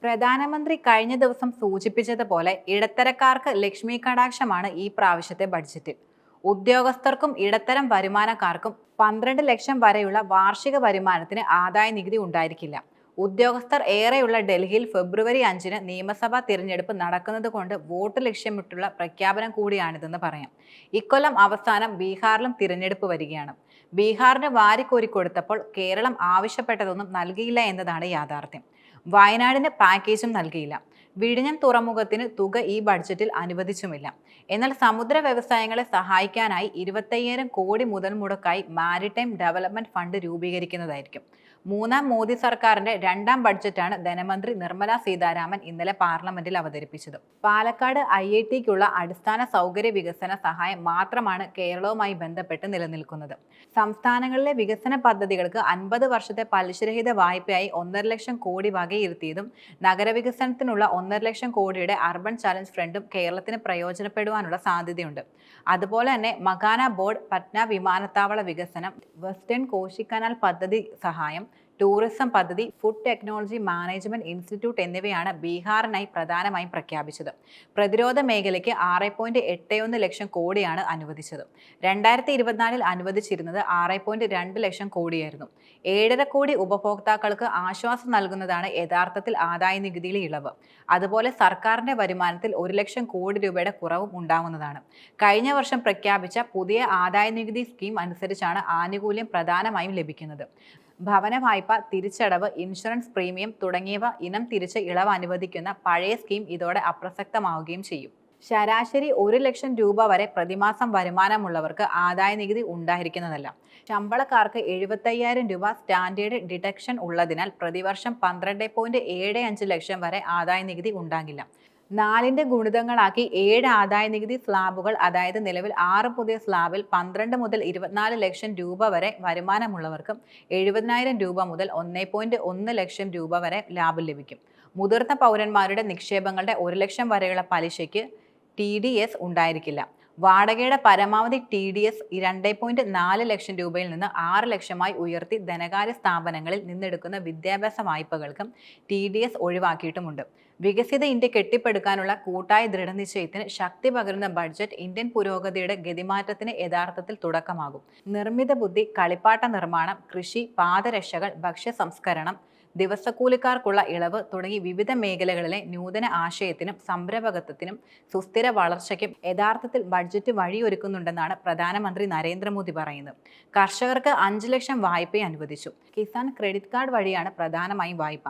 പ്രധാനമന്ത്രി കഴിഞ്ഞ ദിവസം സൂചിപ്പിച്ചതുപോലെ ഇടത്തരക്കാർക്ക് ലക്ഷ്മി കടാക്ഷമാണ് ഈ പ്രാവശ്യത്തെ ബഡ്ജറ്റിൽ. ഉദ്യോഗസ്ഥർക്കും ഇടത്തരം വരുമാനക്കാർക്കും 12 ലക്ഷം വരെയുള്ള വാർഷിക വരുമാനത്തിന് ആദായ നികുതി ഉണ്ടായിരിക്കില്ല. ഉദ്യോഗസ്ഥർ ഏറെയുള്ള ഡൽഹിയിൽ ഫെബ്രുവരി 5-ന് നിയമസഭാ തിരഞ്ഞെടുപ്പ് നടക്കുന്നത് കൊണ്ട് വോട്ട് ലക്ഷ്യമിട്ടുള്ള പ്രഖ്യാപനം കൂടിയാണിതെന്ന് പറയാം. ഇക്കൊല്ലം അവസാനം ബീഹാറിലും തിരഞ്ഞെടുപ്പ് വരികയാണ്. ബീഹാറിന് വാരിക്കോരിക്കൊടുത്തപ്പോൾ കേരളം ആവശ്യപ്പെട്ടതൊന്നും നൽകിയില്ല എന്നതാണ് യാഥാർത്ഥ്യം. വയനാടിന് പാക്കേജും നൽകിയില്ല. വിഴിഞ്ഞം തുറമുഖത്തിന് തുക ഈ ബഡ്ജറ്റിൽ അനുവദിച്ചുമില്ല. എന്നാൽ സമുദ്ര വ്യവസായങ്ങളെ സഹായിക്കാനായി 25,000 കോടി മുതൽ മുടക്കായി മാരിടൈം ഡെവലപ്മെന്റ് ഫണ്ട് രൂപീകരിക്കുന്നതായിരിക്കും. മൂന്നാം മോദി സർക്കാരിന്റെ രണ്ടാം ബഡ്ജറ്റാണ് ധനമന്ത്രി നിർമ്മല സീതാരാമൻ ഇന്നലെ പാർലമെന്റിൽ അവതരിപ്പിച്ചത്. പാലക്കാട് IITക്കുള്ള അടിസ്ഥാന സൗകര്യ വികസന സഹായം മാത്രമാണ് കേരളവുമായി ബന്ധപ്പെട്ട് നിലനിൽക്കുന്നത്. സംസ്ഥാനങ്ങളിലെ വികസന പദ്ധതികൾക്ക് 50 വർഷത്തെ പലിശരഹിത വായ്പയായി 1.5 ലക്ഷം കോടി വകയിരുത്തിയതും നഗരവികസനത്തിനുള്ള 1.5 ലക്ഷം കോടിയുടെ അർബൻ ചലഞ്ച് ഫണ്ടും കേരളത്തിന് പ്രയോജനപ്പെടുവാനുള്ള സാധ്യതയുണ്ട്. അതുപോലെ തന്നെ മകാന ബോർഡ്, പട്ന വിമാനത്താവള വികസനം, വെസ്റ്റേൺ കോശി കനാൽ പദ്ധതി സഹായം, ടൂറിസം പദ്ധതി, ഫുഡ് ടെക്നോളജി മാനേജ്മെന്റ് ഇൻസ്റ്റിറ്റ്യൂട്ട് എന്നിവയാണ് ബീഹാറിനായി പ്രധാനമായും പ്രഖ്യാപിച്ചത്. പ്രതിരോധ മേഖലയ്ക്ക് 6.81 ലക്ഷം കോടിയാണ് അനുവദിച്ചത്. 2024 അനുവദിച്ചിരുന്നത് 6.2 ലക്ഷം കോടിയായിരുന്നു. 7.5 കോടി ഉപഭോക്താക്കൾക്ക് ആശ്വാസം നൽകുന്നതാണ് യഥാർത്ഥത്തിൽ ആദായ നികുതിയിലെ ഇളവ്. അതുപോലെ സർക്കാരിന്റെ വരുമാനത്തിൽ 1 ലക്ഷം കോടി രൂപയുടെ കുറവും ഉണ്ടാവുന്നതാണ്. കഴിഞ്ഞ വർഷം പ്രഖ്യാപിച്ച പുതിയ ആദായ നികുതി സ്കീം അനുസരിച്ചാണ് ആനുകൂല്യം പ്രധാനമായും ലഭിക്കുന്നത്. ഭവന വായ്പ, തിരിച്ചടവ്, ഇൻഷുറൻസ് പ്രീമിയം തുടങ്ങിയവ ഇനം തിരിച്ച് ഇളവ് അനുവദിക്കുന്ന പഴയ സ്കീം ഇതോടെ അപ്രസക്തമാവുകയും ചെയ്യും. ശരാശരി 1 ലക്ഷം രൂപ വരെ പ്രതിമാസം വരുമാനമുള്ളവർക്ക് ആദായ നികുതി ഉണ്ടായിരിക്കുന്നതല്ല. ശമ്പളക്കാർക്ക് 75,000 രൂപ സ്റ്റാൻഡേർഡ് ഡിഡക്ഷൻ ഉള്ളതിനാൽ പ്രതിവർഷം 12.75 ലക്ഷം വരെ ആദായ നികുതി ഉണ്ടാകില്ല. 4ന്റെ ഗുണിതങ്ങളാക്കി 7 ആദായ നികുതി സ്ലാബുകൾ, അതായത് നിലവിൽ 6 പുതിയ സ്ലാബിൽ 12 മുതൽ 24 ലക്ഷം രൂപ വരെ വരുമാനമുള്ളവർക്കും 70,000 രൂപ മുതൽ 1.1 ലക്ഷം രൂപ വരെ ലാഭം ലഭിക്കും. മുതിർന്ന പൗരന്മാരുടെ നിക്ഷേപങ്ങളുടെ 1 ലക്ഷം വരെയുള്ള പലിശയ്ക്ക് TDS ഉണ്ടായിരിക്കില്ല. വാടകയുടെ പരമാവധി TDS 2.4 ലക്ഷം രൂപയിൽ നിന്ന് 6 ലക്ഷമായി ഉയർത്തി ധനകാര്യ സ്ഥാപനങ്ങളിൽ നിന്നെടുക്കുന്ന വിദ്യാഭ്യാസ വായ്പകൾക്കും TDS ഒഴിവാക്കിയിട്ടുമുണ്ട്. വികസിത ഇന്ത്യ കെട്ടിപ്പടുക്കാനുള്ള കൂട്ടായ ദൃഢനിശ്ചയത്തിന് ശക്തി പകരുന്ന ബഡ്ജറ്റ് ഇന്ത്യൻ പുരോഗതിയുടെ ഗതിമാറ്റത്തിന് യഥാർത്ഥത്തിൽ തുടക്കമാകും. നിർമ്മിത ബുദ്ധി, കളിപ്പാട്ട നിർമ്മാണം, കൃഷി, പാദരക്ഷകൾ, ഭക്ഷ്യ സംസ്കരണം, ദിവസക്കൂലിക്കാർക്കുള്ള ഇളവ് തുടങ്ങി വിവിധ മേഖലകളിലെ നൂതന ആശയത്തിനും സംരംഭകത്വത്തിനും സുസ്ഥിര വളർച്ചയ്ക്കും യഥാർത്ഥത്തിൽ ബഡ്ജറ്റ് വഴിയൊരുക്കുന്നുണ്ടെന്നാണ് പ്രധാനമന്ത്രി നരേന്ദ്രമോദി പറയുന്നത്. കർഷകർക്ക് 5 ലക്ഷം വായ്പ അനുവദിച്ചു. കിസാൻ ക്രെഡിറ്റ് കാർഡ് വഴിയാണ് പ്രധാനമായും വായ്പ.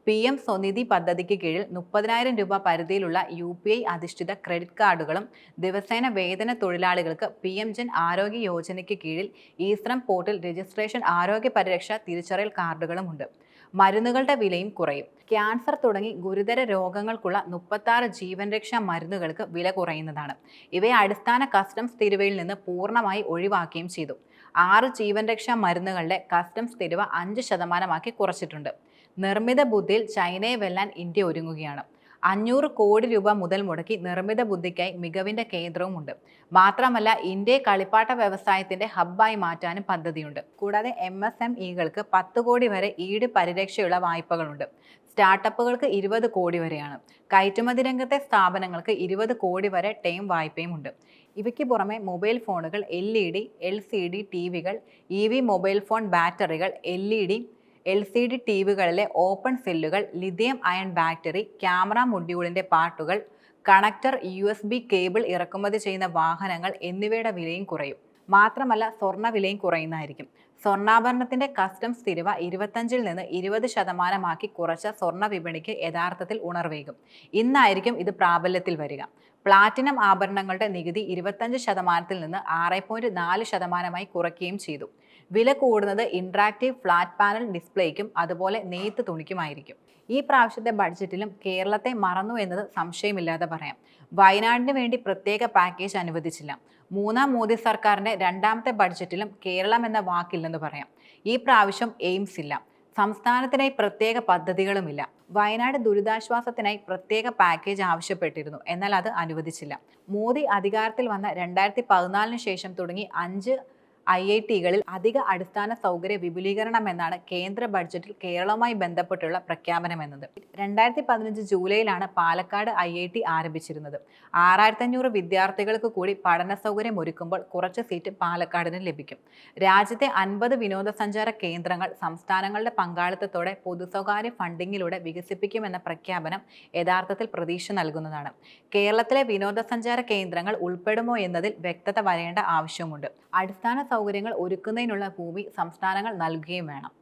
PM സ്വനിധി പദ്ധതിക്ക് കീഴിൽ 30,000 രൂപ പരിധിയിലുള്ള UPI അധിഷ്ഠിത ക്രെഡിറ്റ് കാർഡുകളും ദിവസേന വേതന തൊഴിലാളികൾക്ക് PM ജൻ ആരോഗ്യ യോജനയ്ക്ക് കീഴിൽ ഈശ്രം പോർട്ടൽ രജിസ്ട്രേഷൻ ആരോഗ്യ പരിരക്ഷ തിരിച്ചറിയൽ കാർഡുകളുമുണ്ട്. മരുന്നുകളുടെ വിലയും കുറയും. ക്യാൻസർ തുടങ്ങി ഗുരുതര രോഗങ്ങൾക്കുള്ള 36 ജീവൻ രക്ഷാ മരുന്നുകൾക്ക് വില കുറയുന്നതാണ്. ഇവയെ അടിസ്ഥാന കസ്റ്റംസ് തീരുവയിൽ നിന്ന് പൂർണ്ണമായി ഒഴിവാക്കുകയും ചെയ്തു. 6 ജീവൻ രക്ഷാ മരുന്നുകളുടെ കസ്റ്റംസ് തീരുവ 5% കുറച്ചിട്ടുണ്ട്. നിർമ്മിത ബുദ്ധിയിൽ ചൈനയെ വെല്ലാൻ ഇന്ത്യ ഒരുങ്ങുകയാണ്. 500 കോടി രൂപ മുതൽ മുടക്കി നിർമ്മിത ബുദ്ധിക്കായി മികവിന്റെ കേന്ദ്രവുമുണ്ട്. മാത്രമല്ല ഇന്ത്യയെ കളിപ്പാട്ട വ്യവസായത്തിന്റെ ഹബ്ബായി മാറ്റാനും പദ്ധതിയുണ്ട്. കൂടാതെ MSMEകൾക്ക് 10 കോടി വരെ ഈട് പരിരക്ഷയുള്ള വായ്പകളുണ്ട്. സ്റ്റാർട്ടപ്പുകൾക്ക് 20 കോടി വരെയാണ്. കയറ്റുമതി രംഗത്തെ സ്ഥാപനങ്ങൾക്ക് 20 കോടി വരെ ടേം വായ്പയും ഉണ്ട്. ഇവയ്ക്ക് പുറമെ മൊബൈൽ ഫോണുകൾ, LED, LCD TVകൾ, EV mobile phone ബാറ്ററികൾ, LED LCD TVകളിലെ ഓപ്പൺ സെല്ലുകൾ, ലിഥിയം അയൺ ബാറ്ററി, ക്യാമറ മൊഡ്യൂളിന്റെ പാർട്ടുകൾ, കണക്ടർ, USB കേബിൾ ഇറക്കുമതി ചെയ്യുന്ന വാഹനങ്ങൾ എന്നിവയുടെ വിലയും കുറയും. മാത്രമല്ല സ്വർണ്ണ വിലയും കുറയുന്നതായിരിക്കും. സ്വർണ്ണാഭരണത്തിന്റെ കസ്റ്റംസ് തീരുവ 25-ൽ നിന്ന് 20% കുറച്ച സ്വർണ്ണ വിപണിക്ക് യഥാർത്ഥത്തിൽ ഉണർവേകും. ഇന്നായിരിക്കും ഇത് പ്രാബല്യത്തിൽ വരിക. പ്ലാറ്റിനം ആഭരണങ്ങളുടെ നികുതി 25%-ൽ നിന്ന് 6.4% കുറയ്ക്കുകയും ചെയ്തു. വില കൂടുന്നത് ഇന്ററാക്റ്റീവ് ഫ്ലാറ്റ് പാനൽ ഡിസ്പ്ലേയ്ക്കും അതുപോലെ നെയ്ത്ത് തുണിക്കുമായിരിക്കും. ഈ പ്രാവശ്യത്തെ ബഡ്ജറ്റിലും കേരളത്തെ മറന്നു എന്നത് സംശയമില്ലാതെ പറയാം. വയനാടിന് വേണ്ടി പ്രത്യേക പാക്കേജ് അനുവദിച്ചില്ല. മൂന്നാം മോദി സർക്കാരിന്റെ രണ്ടാമത്തെ ബഡ്ജറ്റിലും കേരളം എന്ന വാക്കില്ലെന്ന് പറയാം. ഈ പ്രാവശ്യം എയിംസ് ഇല്ല. സംസ്ഥാനത്തിനായി പ്രത്യേക പദ്ധതികളുമില്ല. വയനാട് ദുരിതാശ്വാസത്തിനായി പ്രത്യേക പാക്കേജ് ആവശ്യപ്പെട്ടിരുന്നു, എന്നാൽ അത് അനുവദിച്ചില്ല. മോദി അധികാരത്തിൽ വന്ന 2014-ന് ശേഷം തുടങ്ങി 5 IIT-കളിൽ അധിക അടിസ്ഥാന സൗകര്യ വിപുലീകരണം എന്നാണ് കേന്ദ്ര ബഡ്ജറ്റിൽ കേരളവുമായി ബന്ധപ്പെട്ടുള്ള പ്രഖ്യാപനം എന്നത്. 2015 ജൂലൈയിലാണ് പാലക്കാട് IIT ആരംഭിച്ചിരുന്നത്. 6500 വിദ്യാർത്ഥികൾക്ക് കൂടി പഠന സൗകര്യം ഒരുക്കുമ്പോൾ കുറച്ച് സീറ്റ് പാലക്കാടിന് ലഭിക്കും. രാജ്യത്തെ 50 വിനോദസഞ്ചാര കേന്ദ്രങ്ങൾ സംസ്ഥാനങ്ങളുടെ പങ്കാളിത്തത്തോടെ പൊതുസ്വകാര്യ ഫണ്ടിങ്ങിലൂടെ വികസിപ്പിക്കുമെന്ന പ്രഖ്യാപനം യഥാർത്ഥത്തിൽ പ്രതീക്ഷ നൽകുന്നതാണ്. കേരളത്തിലെ വിനോദസഞ്ചാര കേന്ദ്രങ്ങൾ ഉൾപ്പെടുമോ എന്നതിൽ വ്യക്തത വരേണ്ട ആവശ്യമുണ്ട്. അടിസ്ഥാന സൗകര്യങ്ങൾ ഒരുക്കുന്നതിനുള്ള ഭൂമി സംസ്ഥാനങ്ങൾ നൽകുകയും വേണം.